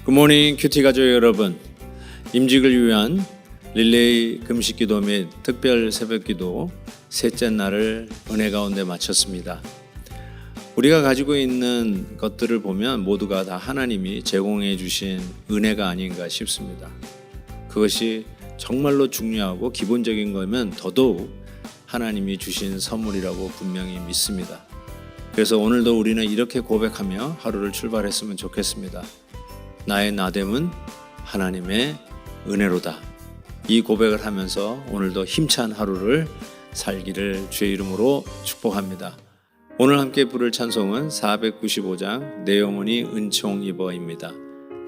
굿모닝 큐티 가족 여러분, 임직을 위한 릴레이 금식기도 및 특별 새벽기도 셋째 날을 은혜 가운데 마쳤습니다. 우리가 가지고 있는 것들을 보면 모두가 다 하나님이 제공해 주신 은혜가 아닌가 싶습니다. 그것이 정말로 중요하고 기본적인 거면 더더욱 하나님이 주신 선물이라고 분명히 믿습니다. 그래서 오늘도 우리는 이렇게 고백하며 하루를 출발했으면 좋겠습니다. 나의 나됨은 하나님의 은혜로다. 이 고백을 하면서 오늘도 힘찬 하루를 살기를 주의 이름으로 축복합니다. 오늘 함께 부를 찬송은 495장 내 영혼이 은총 입어입니다.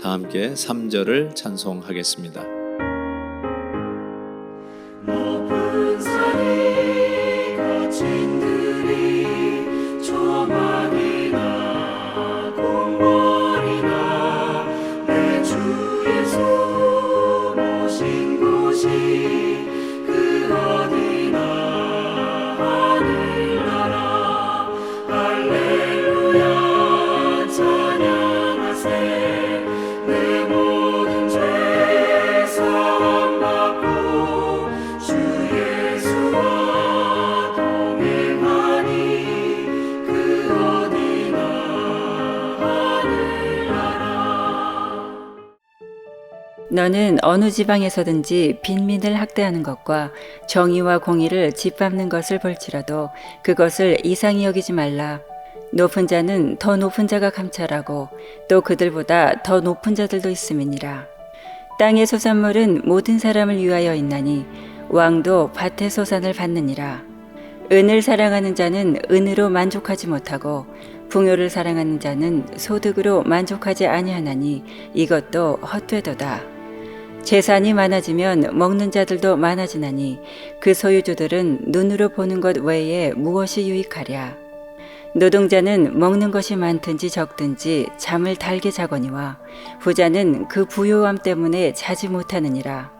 다 함께 3절을 찬송하겠습니다. 높은 산이 거친 들이 조막이나 궁궐이나 내 주 예수 모신 곳이 그 어디나 하늘나라 할렐루야 찬양하세 내 모든 죄 사함받고 주 예수와 동행하니 그 어디나 하늘나라. 너는 어느 지방에서든지 빈민을 학대하는 것과 정의와 공의를 짓밟는 것을 볼지라도 그것을 이상히 여기지 말라. 높은 자는 더 높은 자가 감찰하고 또 그들보다 더 높은 자들도 있음이니라. 땅의 소산물은 모든 사람을 위하여 있나니 왕도 밭의 소산을 받느니라. 은을 사랑하는 자는 은으로 만족하지 못하고 풍요를 사랑하는 자는 소득으로 만족하지 아니하나니 이것도 헛되도다. 재산이 많아지면 먹는 자들도 많아지나니 그 소유주들은 눈으로 보는 것 외에 무엇이 유익하랴. 노동자는 먹는 것이 많든지 적든지 잠을 달게 자거니와 부자는 그 부요함 때문에 자지 못하느니라.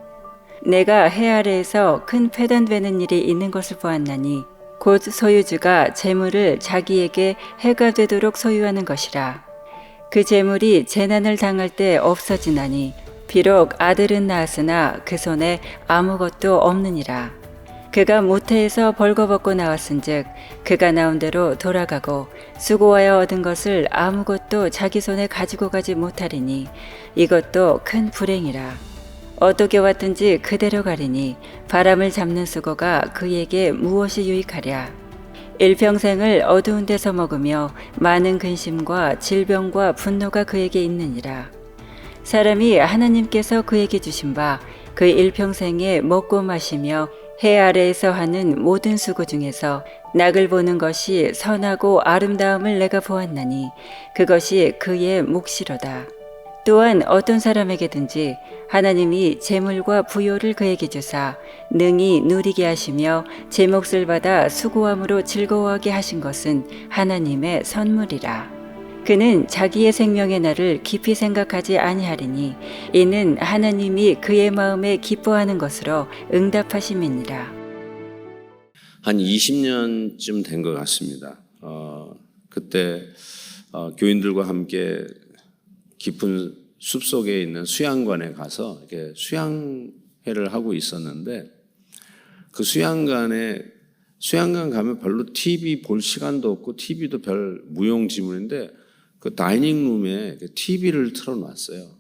내가 해 아래에서 큰 패단되는 일이 있는 것을 보았나니 곧 소유주가 재물을 자기에게 해가 되도록 소유하는 것이라. 그 재물이 재난을 당할 때 없어지나니 비록 아들은 낳았으나 그 손에 아무것도 없느니라. 그가 모태에서 벌거벗고 나왔은즉 그가 나온 대로 돌아가고 수고하여 얻은 것을 아무것도 자기 손에 가지고 가지 못하리니 이것도 큰 불행이라. 어떻게 왔든지 그대로 가리니 바람을 잡는 수고가 그에게 무엇이 유익하랴. 일평생을 어두운 데서 먹으며 많은 근심과 질병과 분노가 그에게 있느니라. 사람이 하나님께서 그에게 주신 바 그 일평생에 먹고 마시며 해 아래에서 하는 모든 수고 중에서 낙을 보는 것이 선하고 아름다움을 내가 보았나니 그것이 그의 몫이로다. 또한 어떤 사람에게든지 하나님이 재물과 부요를 그에게 주사 능히 누리게 하시며 제 몫을 받아 수고함으로 즐거워하게 하신 것은 하나님의 선물이라. 그는 자기의 생명의 날을 깊이 생각하지 아니하리니 이는 하나님이 그의 마음에 기뻐하는 것으로 응답하심이니라. 한 20년쯤 된 것 같습니다. 그때 교인들과 함께 깊은 숲속에 있는 수양관에 가서 이렇게 수양회를 하고 있었는데 그 수양관 가면 별로 TV 볼 시간도 없고 TV도 별 무용지물인데 그 다이닝룸에 TV를 틀어놨어요.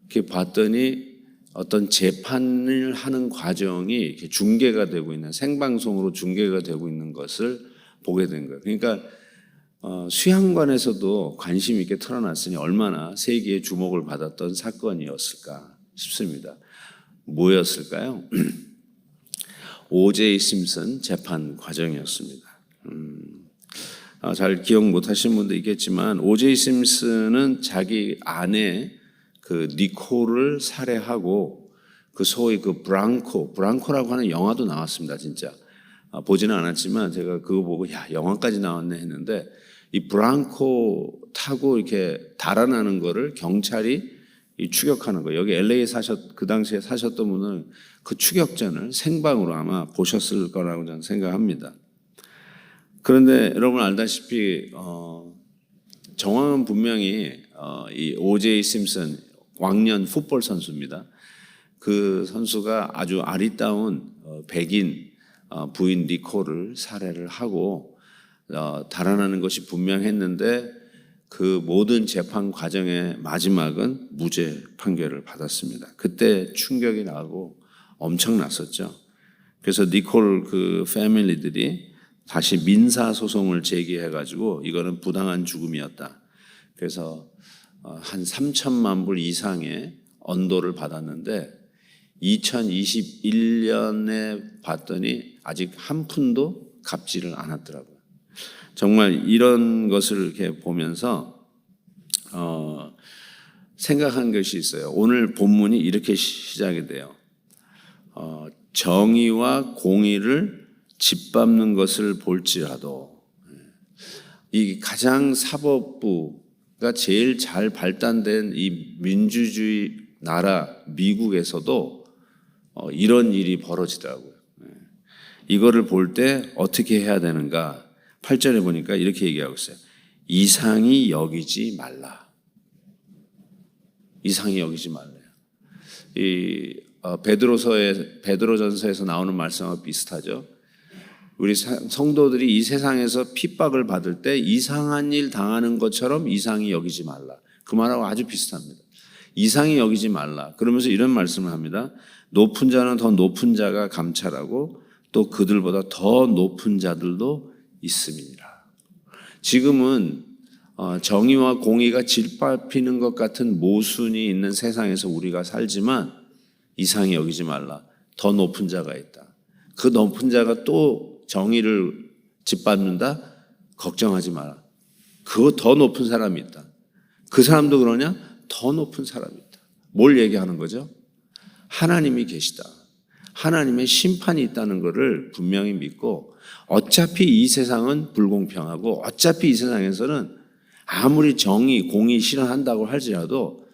이렇게 봤더니 어떤 재판을 하는 과정이 이렇게 중계가 되고 있는 생방송으로 중계가 되고 있는 것을 보게 된 거예요. 그러니까 수양관에서도 관심 있게 틀어놨으니 얼마나 세계의 주목을 받았던 사건이었을까 싶습니다. 뭐였을까요? 오제이 심슨 재판 과정이었습니다. 잘 기억 못하시는 분도 있겠지만 오제이 심슨은 자기 아내 그 니콜을 살해하고 그 소위 그 브랑코라고 하는 영화도 나왔습니다. 진짜 보지는 않았지만 제가 그거 보고 야, 영화까지 나왔네 했는데 이 브랑코 타고 이렇게 달아나는 거를 경찰이 이 추격하는 거. 여기 LA에 그 당시에 사셨던 분은 그 추격전을 생방으로 아마 보셨을 거라고 저는 생각합니다. 그런데 여러분 알다시피 정황은 분명히 이 O.J. 심슨 왕년 풋볼 선수입니다. 그 선수가 아주 아리따운 백인 부인 니콜을 살해를 하고 달아나는 것이 분명했는데 그 모든 재판 과정의 마지막은 무죄 판결을 받았습니다. 그때 충격이 나고 엄청났었죠. 그래서 니콜 그 패밀리들이 다시 민사 소송을 제기해가지고 이거는 부당한 죽음이었다. 그래서 한 3천만 불 이상의 언도를 받았는데 2021년에 봤더니 아직 한 푼도 갚지를 않았더라고요. 정말 이런 것을 이렇게 보면서 생각한 것이 있어요. 오늘 본문이 이렇게 시작이 돼요. 정의와 공의를 짓밟는 것을 볼지라도 이 가장 사법부가 제일 잘 발달된 이 민주주의 나라 미국에서도 이런 일이 벌어지더라고요. 이거를 볼 때 어떻게 해야 되는가? 8절에 보니까 이렇게 얘기하고 있어요. 이상히 여기지 말라. 이상히 여기지 말래요. 이 베드로전서에서 나오는 말씀과 비슷하죠. 우리 성도들이 이 세상에서 핍박을 받을 때 이상한 일 당하는 것처럼 이상히 여기지 말라. 그 말하고 아주 비슷합니다. 이상히 여기지 말라. 그러면서 이런 말씀을 합니다. 높은 자는 더 높은 자가 감찰하고 또 그들보다 더 높은 자들도 있음이니라. 지금은 정의와 공의가 짓밟히는 것 같은 모순이 있는 세상에서 우리가 살지만 이상히 여기지 말라. 더 높은 자가 있다. 그 높은 자가 또 정의를 짓밟는다? 걱정하지 마라. 그 더 높은 사람이 있다. 그 사람도 그러냐? 더 높은 사람이 있다. 뭘 얘기하는 거죠? 하나님이 계시다. 하나님의 심판이 있다는 것을 분명히 믿고 어차피 이 세상은 불공평하고 어차피 이 세상에서는 아무리 정의, 공의 실현한다고 할지라도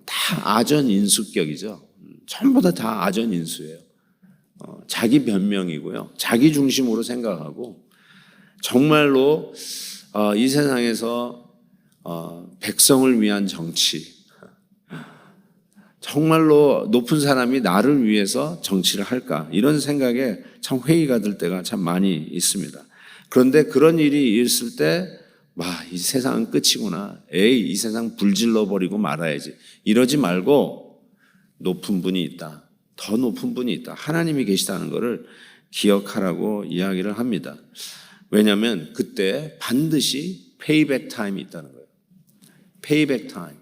다 아전인수격이죠. 전부 다 아전인수예요. 자기 변명이고요. 자기 중심으로 생각하고 정말로 이 세상에서 백성을 위한 정치, 정말로 높은 사람이 나를 위해서 정치를 할까? 이런 생각에 참 회의가 들 때가 참 많이 있습니다. 그런데 그런 일이 있을 때, 이 세상은 끝이구나. 이 세상 불질러 버리고 말아야지. 이러지 말고 높은 분이 있다. 더 높은 분이 있다. 하나님이 계시다는 것을 기억하라고 이야기를 합니다. 왜냐하면 그때 반드시 페이백 타임이 있다는 거예요. 페이백 타임.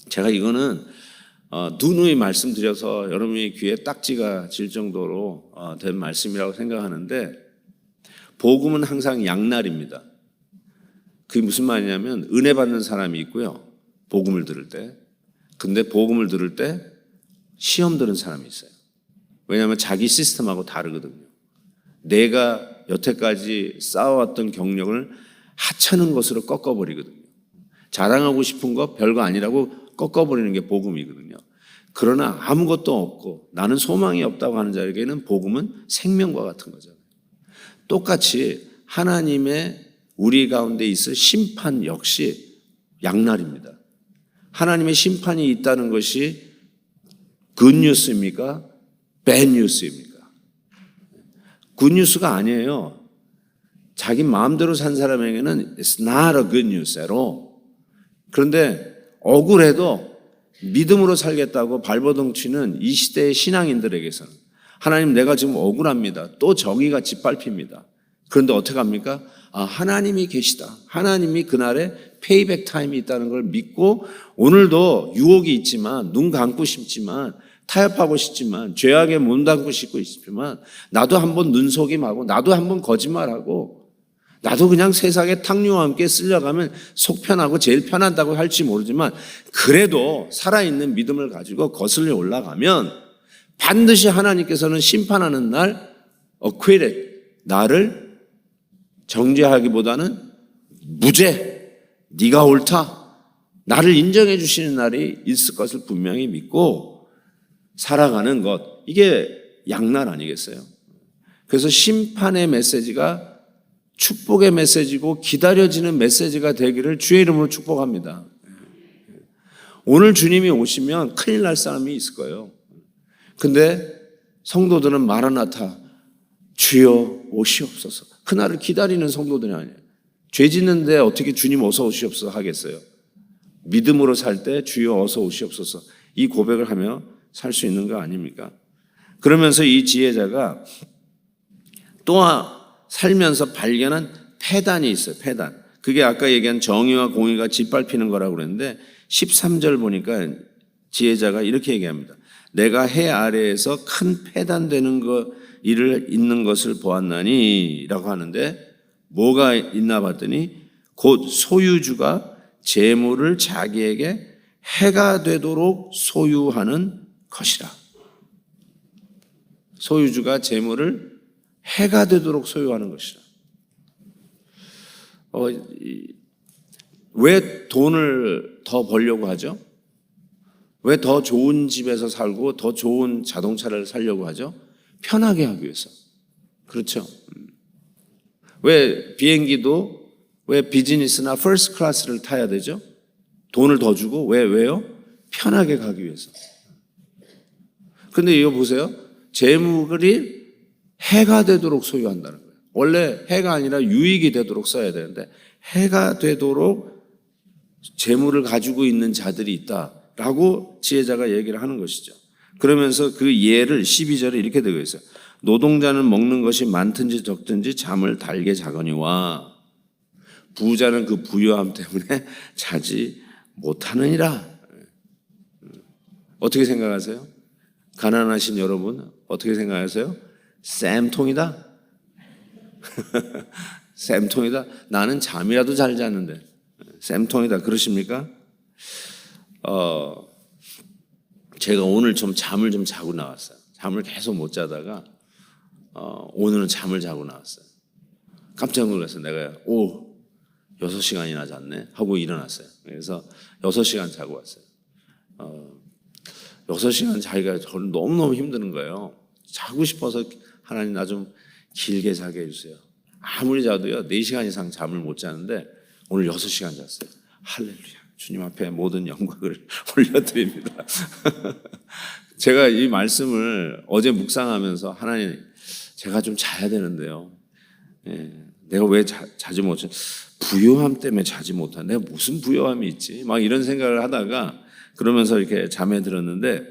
제가 이거는 누누이 말씀드려서 여러분의 귀에 딱지가 질 정도로 된 말씀이라고 생각하는데 복음은 항상 양날입니다. 그게 무슨 말이냐면 은혜 받는 사람이 있고요. 복음을 들을 때. 근데 복음을 들을 때 시험 드는 사람이 있어요. 왜냐하면 자기 시스템하고 다르거든요. 내가 여태까지 쌓아왔던 경력을 하찮은 것으로 꺾어버리거든요. 자랑하고 싶은 거 별거 아니라고 꺾어버리는 게 복음이거든요. 그러나 아무것도 없고 나는 소망이 없다고 하는 자에게는 복음은 생명과 같은 거잖아요. 똑같이 하나님의 우리 가운데 있을 심판 역시 양날입니다. 하나님의 심판이 있다는 것이 굿뉴스입니까? 배드뉴스입니까? 굿뉴스가 아니에요. 자기 마음대로 산 사람에게는 It's not a good news at all. 그런데 억울해도 믿음으로 살겠다고 발버둥 치는 이 시대의 신앙인들에게서는 하나님 내가 지금 억울합니다. 또 정의가 짓밟힙니다. 그런데 어떻게 합니까? 하나님이 계시다. 하나님이 그날에 페이백 타임이 있다는 걸 믿고 오늘도 유혹이 있지만 눈 감고 싶지만 타협하고 싶지만 죄악에 몸 담고 싶고 싶지만 나도 한번 눈속임하고 나도 한번 거짓말하고 나도 그냥 세상의 탕류와 함께 쓸려가면 속 편하고 제일 편하다고 할지 모르지만 그래도 살아있는 믿음을 가지고 거슬려 올라가면 반드시 하나님께서는 심판하는 날 acquitted, 나를 정죄하기보다는 무죄, 네가 옳다, 나를 인정해 주시는 날이 있을 것을 분명히 믿고 살아가는 것, 이게 양날 아니겠어요? 그래서 심판의 메시지가 축복의 메시지고 기다려지는 메시지가 되기를 주의 이름으로 축복합니다. 오늘 주님이 오시면 큰일 날 사람이 있을 거예요. 근데 성도들은 마라나타, 주여 오시옵소서, 그날을 기다리는 성도들이 아니에요. 죄 짓는데 어떻게 주님 어서 오시옵소서 하겠어요? 믿음으로 살 때 주여 어서 오시옵소서, 이 고백을 하며 살 수 있는 거 아닙니까? 그러면서 이 지혜자가 또 살면서 발견한 패단이 있어요. 패단. 그게 아까 얘기한 정의와 공의가 짓밟히는 거라고 그랬는데 13절 보니까 지혜자가 이렇게 얘기합니다. 내가 해 아래에서 큰 패단되는 일을 있는 것을 보았나니 라고 하는데, 뭐가 있나 봤더니 곧 소유주가 재물을 자기에게 해가 되도록 소유하는 것이라. 소유주가 재물을 해가 되도록 소유하는 것이라. 왜 돈을 더 벌려고 하죠? 왜 더 좋은 집에서 살고 더 좋은 자동차를 사려고 하죠? 편하게 하기 위해서. 그렇죠? 왜 비행기도 왜 비즈니스나 퍼스트 클래스를 타야 되죠? 돈을 더 주고. 왜요? 편하게 가기 위해서. 근데 이거 보세요. 재물이 해가 되도록 소유한다는 거예요. 원래 해가 아니라 유익이 되도록 써야 되는데 해가 되도록 재물을 가지고 있는 자들이 있다라고 지혜자가 얘기를 하는 것이죠. 그러면서 그 예를 12절에 이렇게 되고 있어요. 노동자는 먹는 것이 많든지 적든지 잠을 달게 자거니와 부자는 그 부유함 때문에 자지 못하느니라. 어떻게 생각하세요? 가난하신 여러분 어떻게 생각하세요? 쌤통이다. 쌤통이다. 나는 잠이라도 잘 자는데 쌤통이다. 그러십니까? 제가 오늘 좀 잠을 좀 자고 나왔어요. 잠을 계속 못 자다가 오늘은 잠을 자고 나왔어요. 깜짝 놀랐어요. 내가 6시간이나 잤네 하고 일어났어요. 그래서 6시간 자고 왔어요. 6시간 자기가 저는 너무너무 힘드는 거예요. 자고 싶어서 하나님 나 좀 길게 자게 해주세요. 아무리 자도요 4시간 이상 잠을 못 자는데 오늘 6시간 잤어요. 할렐루야. 주님 앞에 모든 영광을 올려드립니다. 제가 이 말씀을 어제 묵상하면서 하나님 제가 좀 자야 되는데요. 내가 왜 자지 못해? 부요함 때문에 자지 못한. 내가 무슨 부요함이 있지? 막 이런 생각을 하다가 그러면서 이렇게 잠에 들었는데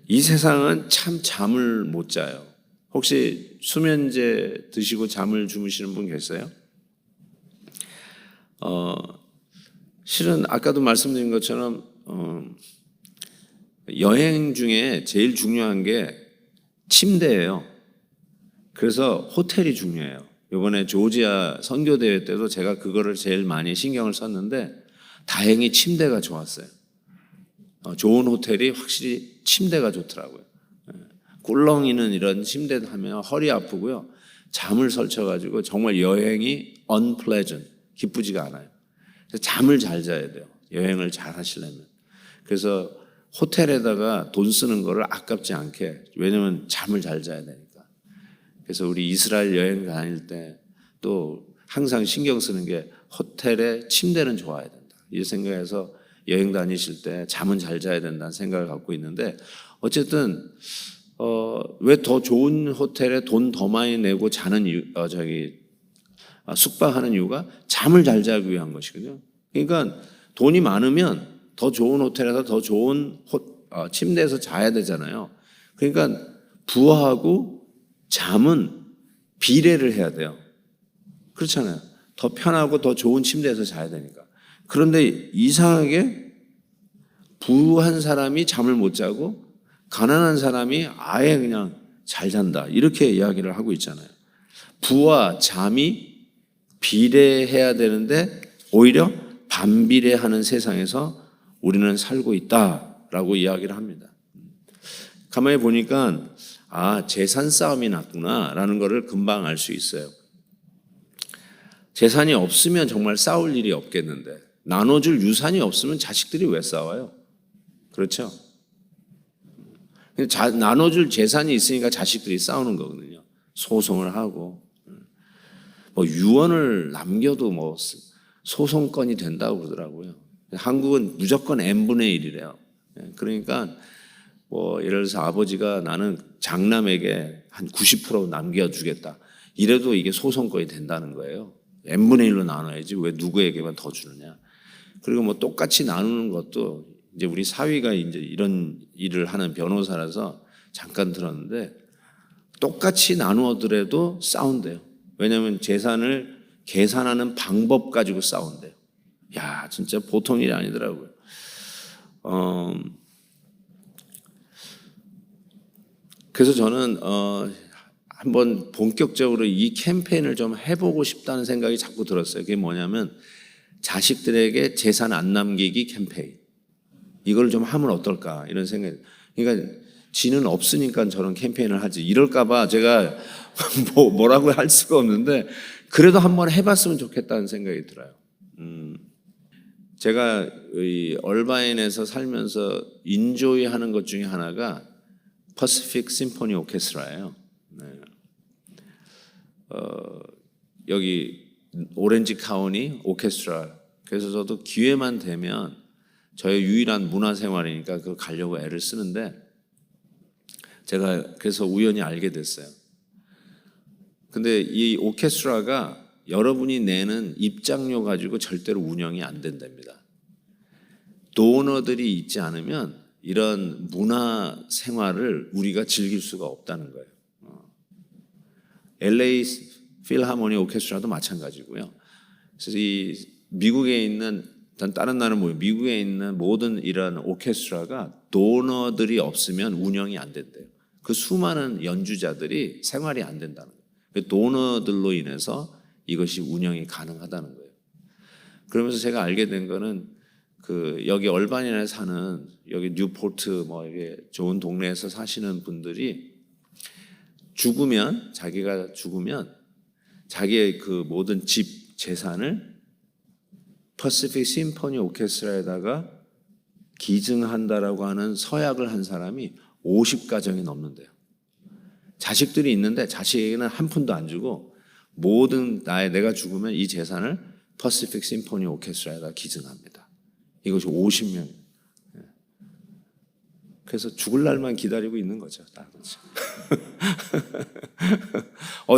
이 세상은 참 잠을 못 자요. 혹시 수면제 드시고 잠을 주무시는 분 계세요? 실은 아까도 말씀드린 것처럼 여행 중에 제일 중요한 게 침대예요. 그래서 호텔이 중요해요. 이번에 조지아 선교대회 때도 제가 그거를 제일 많이 신경을 썼는데 다행히 침대가 좋았어요. 좋은 호텔이 확실히 침대가 좋더라고요. 꿀렁이는 이런 침대 하면 허리 아프고요. 잠을 설쳐가지고 정말 여행이 unpleasant, 기쁘지가 않아요. 그래서 잠을 잘 자야 돼요. 여행을 잘 하시려면. 그래서 호텔에다가 돈 쓰는 거를 아깝지 않게, 왜냐면 잠을 잘 자야 되니까. 그래서 우리 이스라엘 여행 다닐 때 또 항상 신경 쓰는 게 호텔에 침대는 좋아야 된다. 이 생각해서 여행 다니실 때 잠은 잘 자야 된다는 생각을 갖고 있는데, 어쨌든 왜 더 좋은 호텔에 돈 더 많이 내고 자는 숙박하는 이유가 잠을 잘 자기 위한 것이거든요. 그러니까 돈이 많으면 더 좋은 호텔에서 더 좋은 침대에서 자야 되잖아요. 그러니까 부하고 잠은 비례를 해야 돼요. 그렇잖아요. 더 편하고 더 좋은 침대에서 자야 되니까. 그런데 이상하게 부한 사람이 잠을 못 자고 가난한 사람이 아예 그냥 잘 잔다, 이렇게 이야기를 하고 있잖아요. 부와 잠이 비례해야 되는데 오히려 반비례하는 세상에서 우리는 살고 있다라고 이야기를 합니다. 가만히 보니까 아, 재산 싸움이 났구나라는 거를 금방 알 수 있어요. 재산이 없으면 정말 싸울 일이 없겠는데 나눠줄 유산이 없으면 자식들이 왜 싸워요? 그렇죠? 나눠줄 재산이 있으니까 자식들이 싸우는 거거든요. 소송을 하고 뭐 유언을 남겨도 뭐 소송건이 된다고 그러더라고요. 한국은 무조건 n분의 1이래요. 그러니까 뭐 예를 들어서 아버지가 나는 장남에게 한 90% 남겨주겠다. 이래도 이게 소송건이 된다는 거예요. n분의 1로 나눠야지 왜 누구에게만 더 주느냐. 그리고 뭐 똑같이 나누는 것도 이제 우리 사위가 이제 이런 일을 하는 변호사라서 잠깐 들었는데 똑같이 나누어더라도 싸운대요. 왜냐하면 재산을 계산하는 방법 가지고 싸운대요. 야, 진짜 보통 일이 아니더라고요. 그래서 저는 한번 본격적으로 이 캠페인을 좀 해보고 싶다는 생각이 자꾸 들었어요. 그게 뭐냐면 자식들에게 재산 안 남기기 캠페인. 이걸 좀 하면 어떨까 이런 생각이. 그러니까 지는 없으니까 저런 캠페인을 하지. 이럴까 봐 제가 뭐라고 할 수가 없는데 그래도 한번 해봤으면 좋겠다는 생각이 들어요. 제가 이 얼바인에서 살면서 인조이하는 것 중에 하나가 퍼시픽 심포니 오케스트라예요. 네. 여기 오렌지 카운티 오케스트라. 그래서 저도 기회만 되면 저의 유일한 문화생활이니까 그거 가려고 애를 쓰는데 제가 그래서 우연히 알게 됐어요. 근데 이 오케스트라가 여러분이 내는 입장료 가지고 절대로 운영이 안 된답니다. 도너들이 있지 않으면 이런 문화 생활을 우리가 즐길 수가 없다는 거예요. LA 필하모니 오케스트라도 마찬가지고요. 그래서 이 미국에 있는 다른 나라는 뭐예요? 미국에 있는 모든 이런 오케스트라가 도너들이 없으면 운영이 안 된대요. 그 수많은 연주자들이 생활이 안 된다는 거예요. 그 도너들로 인해서 이것이 운영이 가능하다는 거예요. 그러면서 제가 알게 된 거는 그 여기 얼바인에 사는 여기 뉴포트 뭐 이게 좋은 동네에서 사시는 분들이 자기가 죽으면 자기의 그 모든 집 재산을 퍼시픽 심포니 오케스트라에다가 기증한다라고 하는 서약을 한 사람이 50가정이 넘는데요. 자식들이 있는데 자식에게는 한 푼도 안 주고 모든 내가 죽으면 이 재산을 퍼시픽 심포니 오케스트라에다 기증합니다. 이것이 50명. 그래서 죽을 날만 기다리고 있는 거죠.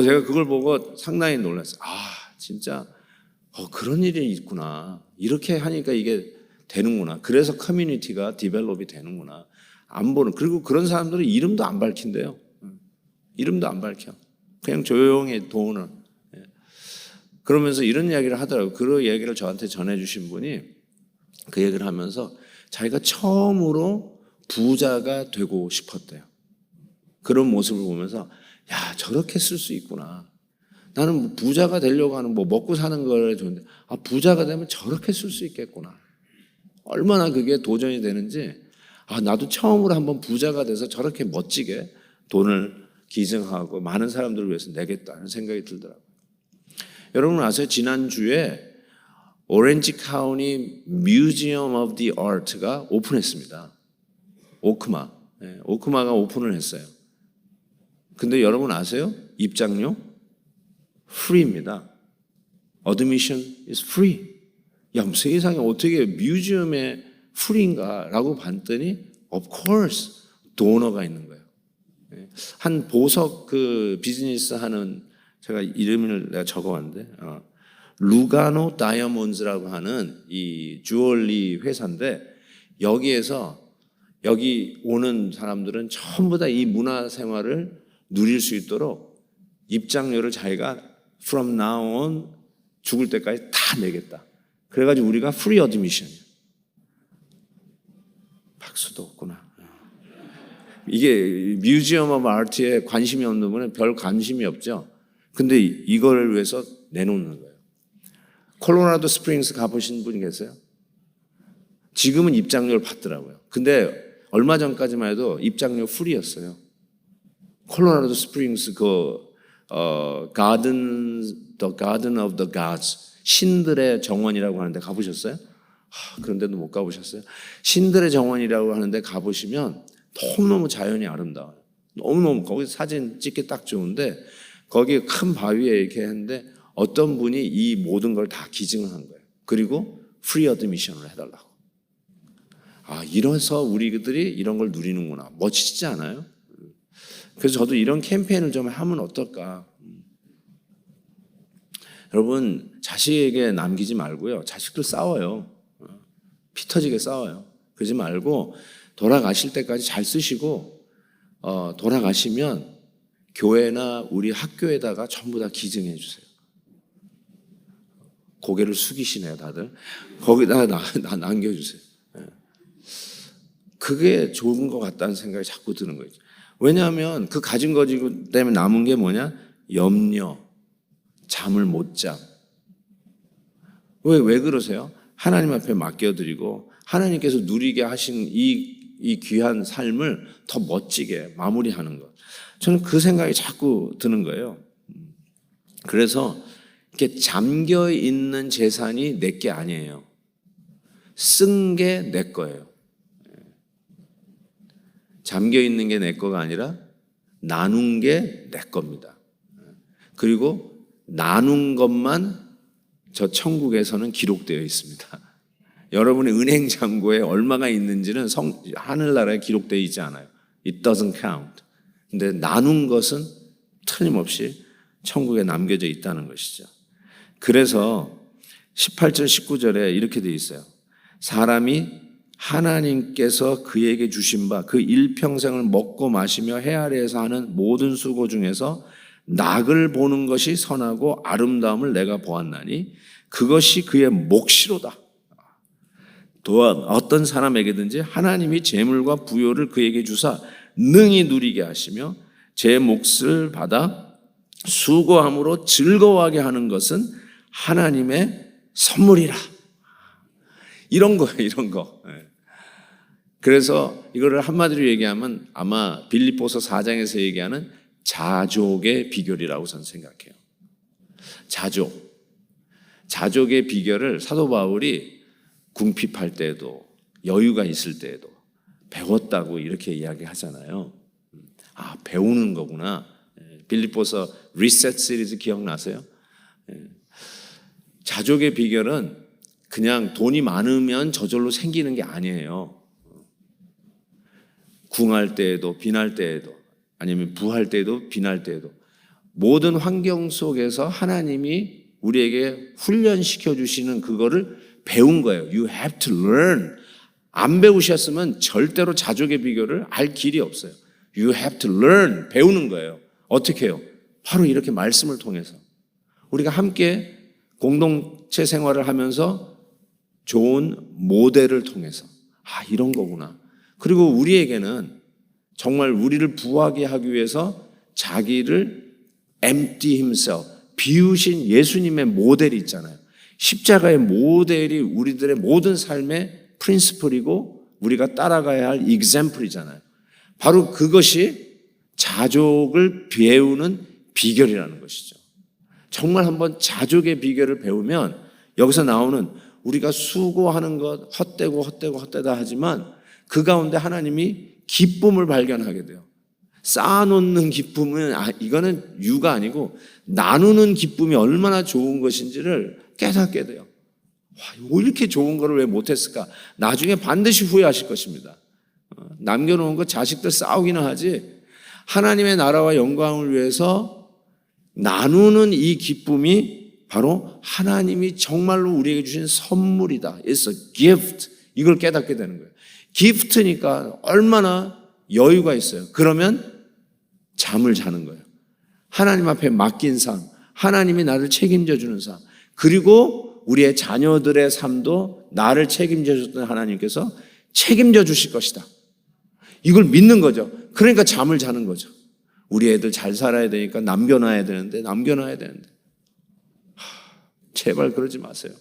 제가 그걸 보고 상당히 놀랐어요. 진짜 그런 일이 있구나. 이렇게 하니까 이게 되는구나. 그래서 커뮤니티가 디벨롭이 되는구나. 안 보는. 그리고 그런 사람들은 이름도 안 밝힌대요. 이름도 안 밝혀. 그냥 조용히 돈을. 그러면서 이런 이야기를 하더라고요. 그 얘기를 저한테 전해주신 분이 그 얘기를 하면서 자기가 처음으로 부자가 되고 싶었대요. 그런 모습을 보면서 야, 저렇게 쓸 수 있구나. 나는 부자가 되려고 하는 먹고 사는 걸 좋은데 부자가 되면 저렇게 쓸 수 있겠구나. 얼마나 그게 도전이 되는지 나도 처음으로 한번 부자가 돼서 저렇게 멋지게 돈을 기증하고 많은 사람들을 위해서 내겠다는 생각이 들더라고요. 여러분 아세요? 지난주에 오렌지 카운티 뮤지엄 오브 디 아트가 오픈했습니다. 오크마가 오픈을 했어요. 근데 여러분 아세요? 입장료 프리입니다. Admission is free. 야, 세상에 어떻게 뮤지엄에 프리인가라고 봤더니 of course 도너가 있는 거예요. 한 보석 그 비즈니스 하는 제가 이름을 내가 적어왔는데 루가노 다이아몬드라고 하는 이 주얼리 회사인데 여기 오는 사람들은 전부 다 이 문화 생활을 누릴 수 있도록 입장료를 자기가 from now on 죽을 때까지 다 내겠다. 그래가지고 우리가 free admission이야. 박수도 없구나. 이게 뮤지엄 오브 아트에 관심이 없는 분은 별 관심이 없죠. 근데 이걸 위해서 내놓는 거예요. 콜로라도 스프링스 가보신 분 계세요? 지금은 입장료를 받더라고요. 근데 얼마 전까지만 해도 입장료 프리였어요. 콜로라도 스프링스 the garden of the gods, 신들의 정원이라고 하는데 가보셨어요? 그런데도 못 가보셨어요? 신들의 정원이라고 하는데 가보시면 너무너무 자연이 아름다워요. 너무너무 거기 사진 찍기 딱 좋은데 거기 큰 바위에 이렇게 했는데 어떤 분이 이 모든 걸 다 기증을 한 거예요. 그리고 프리 어드미션을 해달라고. 이래서 우리들이 이런 걸 누리는구나. 멋지지 않아요? 그래서 저도 이런 캠페인을 좀 하면 어떨까. 여러분 자식에게 남기지 말고요. 자식들 싸워요. 피 터지게 싸워요. 그러지 말고 돌아가실 때까지 잘 쓰시고 돌아가시면 교회나 우리 학교에다가 전부 다 기증해 주세요. 고개를 숙이시네요 다들. 거기다가 남겨주세요. 그게 좋은 것 같다는 생각이 자꾸 드는 거죠. 왜냐하면 그 가진 거 때문에 남은 게 뭐냐? 염려, 잠을 못 잠. 왜 그러세요? 하나님 앞에 맡겨드리고 하나님께서 누리게 하신 이 귀한 삶을 더 멋지게 마무리하는 것. 저는 그 생각이 자꾸 드는 거예요. 그래서 이렇게 잠겨 있는 재산이 내 게 아니에요. 쓴 게 내 거예요. 잠겨 있는 게 내 거가 아니라 나눈 게 내 겁니다. 그리고 나눈 것만 저 천국에서는 기록되어 있습니다. 여러분의 은행 잔고에 얼마가 있는지는 하늘나라에 기록되어 있지 않아요. It doesn't count. 근데 나눈 것은 틀림없이 천국에 남겨져 있다는 것이죠. 그래서 18절 19절에 이렇게 되어 있어요. 사람이 하나님께서 그에게 주신 바 그 일평생을 먹고 마시며 해 아래에서 하는 모든 수고 중에서 낙을 보는 것이 선하고 아름다움을 내가 보았나니 그것이 그의 몫이로다. 또한 어떤 사람에게든지 하나님이 재물과 부요를 그에게 주사 능히 누리게 하시며 제 몫을 받아 수고함으로 즐거워하게 하는 것은 하나님의 선물이라. 이런 거예요, 이런 거. 그래서 이거를 한마디로 얘기하면 아마 빌립보서 4장에서 얘기하는 자족의 비결이라고 저는 생각해요. 자족의 비결을 사도 바울이 궁핍할 때에도 여유가 있을 때에도 배웠다고 이렇게 이야기하잖아요. 배우는 거구나. 빌립보서 리셋 시리즈 기억나세요? 자족의 비결은 그냥 돈이 많으면 저절로 생기는 게 아니에요. 궁할 때에도 빈할 때에도 아니면 부할 때에도 빈할 때에도 모든 환경 속에서 하나님이 우리에게 훈련시켜 주시는 그거를 배운 거예요. You have to learn. 안 배우셨으면 절대로 자족의 비결을 알 길이 없어요. You have to learn. 배우는 거예요. 어떻게 해요? 바로 이렇게 말씀을 통해서 우리가 함께 공동체 생활을 하면서 좋은 모델을 통해서 이런 거구나. 그리고 우리에게는 정말 우리를 부하게 하기 위해서 자기를 empty himself, 비우신 예수님의 모델이 있잖아요. 십자가의 모델이 우리들의 모든 삶의 프린시플이고 우리가 따라가야 할 example이잖아요. 바로 그것이 자족을 배우는 비결이라는 것이죠. 정말 한번 자족의 비결을 배우면 여기서 나오는 우리가 수고하는 것 헛되다 하지만 그 가운데 하나님이 기쁨을 발견하게 돼요. 쌓아놓는 기쁨은 이거는 유가 아니고 나누는 기쁨이 얼마나 좋은 것인지를 깨닫게 돼요. 이렇게 좋은 거를 왜 못했을까? 나중에 반드시 후회하실 것입니다. 남겨놓은 거 자식들 싸우기나 하지 하나님의 나라와 영광을 위해서 나누는 이 기쁨이 바로 하나님이 정말로 우리에게 주신 선물이다. It's a gift. 이걸 깨닫게 되는 거예요. 기프트니까 얼마나 여유가 있어요. 그러면 잠을 자는 거예요. 하나님 앞에 맡긴 삶, 하나님이 나를 책임져 주는 삶, 그리고 우리의 자녀들의 삶도 나를 책임져 줬던 하나님께서 책임져 주실 것이다. 이걸 믿는 거죠. 그러니까 잠을 자는 거죠. 우리 애들 잘 살아야 되니까 남겨놔야 되는데 제발 그러지 마세요.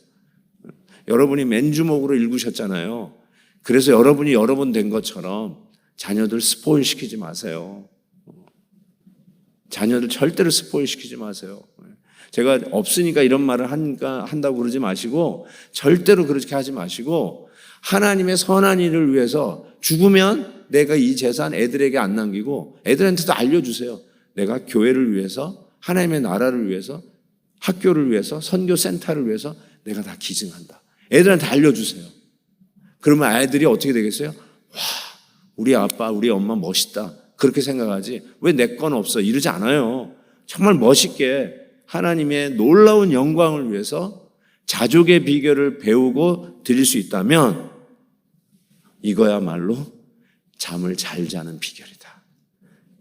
여러분이 맨주먹으로 읽으셨잖아요. 그래서 여러분이 여러 번 된 것처럼 자녀들 스포일 시키지 마세요. 자녀들 절대로 스포일 시키지 마세요. 제가 없으니까 이런 말을 한다고 그러지 마시고 절대로 그렇게 하지 마시고 하나님의 선한 일을 위해서 죽으면 내가 이 재산 애들에게 안 남기고 애들한테도 알려주세요. 내가 교회를 위해서 하나님의 나라를 위해서 학교를 위해서 선교센터를 위해서 내가 다 기증한다. 애들한테 알려주세요. 그러면 아이들이 어떻게 되겠어요? 와, 우리 아빠 우리 엄마 멋있다 그렇게 생각하지 왜 내 건 없어 이러지 않아요. 정말 멋있게 하나님의 놀라운 영광을 위해서 자족의 비결을 배우고 드릴 수 있다면 이거야말로 잠을 잘 자는 비결이다.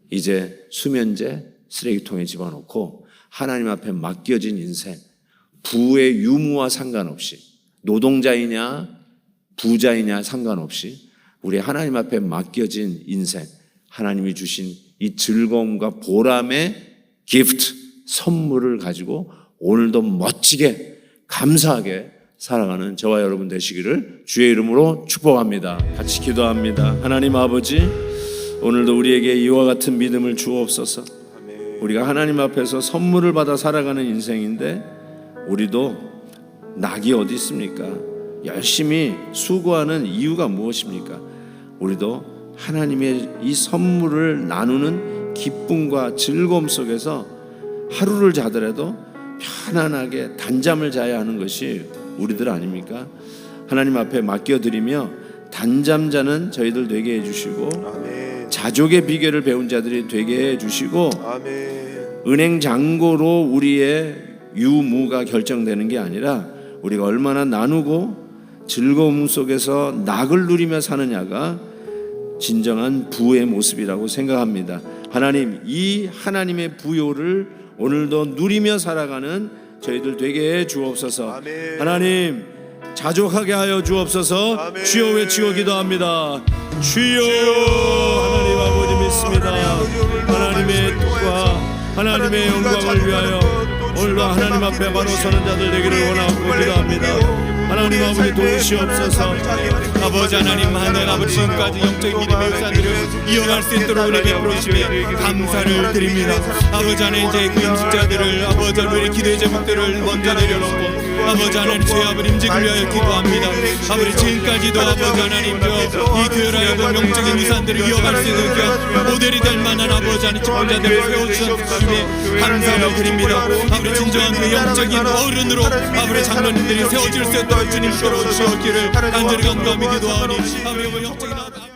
이제 수면제 쓰레기통에 집어넣고 하나님 앞에 맡겨진 인생, 부의 유무와 상관없이 노동자이냐 부자이냐 상관없이 우리 하나님 앞에 맡겨진 인생, 하나님이 주신 이 즐거움과 보람의 기프트, 선물을 가지고 오늘도 멋지게 감사하게 살아가는 저와 여러분 되시기를 주의 이름으로 축복합니다. 같이 기도합니다. 하나님 아버지, 오늘도 우리에게 이와 같은 믿음을 주옵소서. 우리가 하나님 앞에서 선물을 받아 살아가는 인생인데 우리도 낙이 어디 있습니까? 열심히 수고하는 이유가 무엇입니까? 우리도 하나님의 이 선물을 나누는 기쁨과 즐거움 속에서 하루를 자더라도 편안하게 단잠을 자야 하는 것이 우리들 아닙니까? 하나님 앞에 맡겨드리며 단잠 자는 저희들 되게 해주시고 아멘. 자족의 비결을 배운 자들이 되게 해주시고 아멘. 은행 잔고로 우리의 유무가 결정되는 게 아니라 우리가 얼마나 나누고 즐거움 속에서 낙을 누리며 사느냐가 진정한 부의 모습이라고 생각합니다. 하나님, 이 하나님의 부요를 오늘도 누리며 살아가는 저희들 되게 해 주옵소서. 아멘. 하나님, 자족하게 하여 주옵소서. 아멘. 주여 외치고 기도합니다. 주여. 하나님 아버지 믿습니다. 하나님의 뜻과 하나님의 영광을 위하여 오늘도 하나님 앞에 바로 서는 자들 되기를 원하고 기도합니다. 하나님 아버지 도우시옵소서. 아버지 하나님, 하늘 아버지 지금까지 영적인 믿음의 역사들을 이어갈 수 있도록 은혜 베풀어 주시며 감사를 드립니다. 아버지 하나님, 이제 그 임직자들을 아버지 하나님 기도의 제목들을 먼저 내려놓고 아버지 하나님 저희 아버지 임직을 위하여 기도합니다. 아버지 지금까지도 아버지 하나님 이 교회라여도 영적인 유산들을 이어갈 수 있는 그 모델이 될 만한 아버지 하나님 직분자들을 세워주셨으니 감사를 드립니다. 아버지 진정한 그 영적인 어른으로 아버지 장로님들이 세워질 수 있도록 주님께로 주시옵기를 간절히 간구하며 기도하오니 아버지 영적인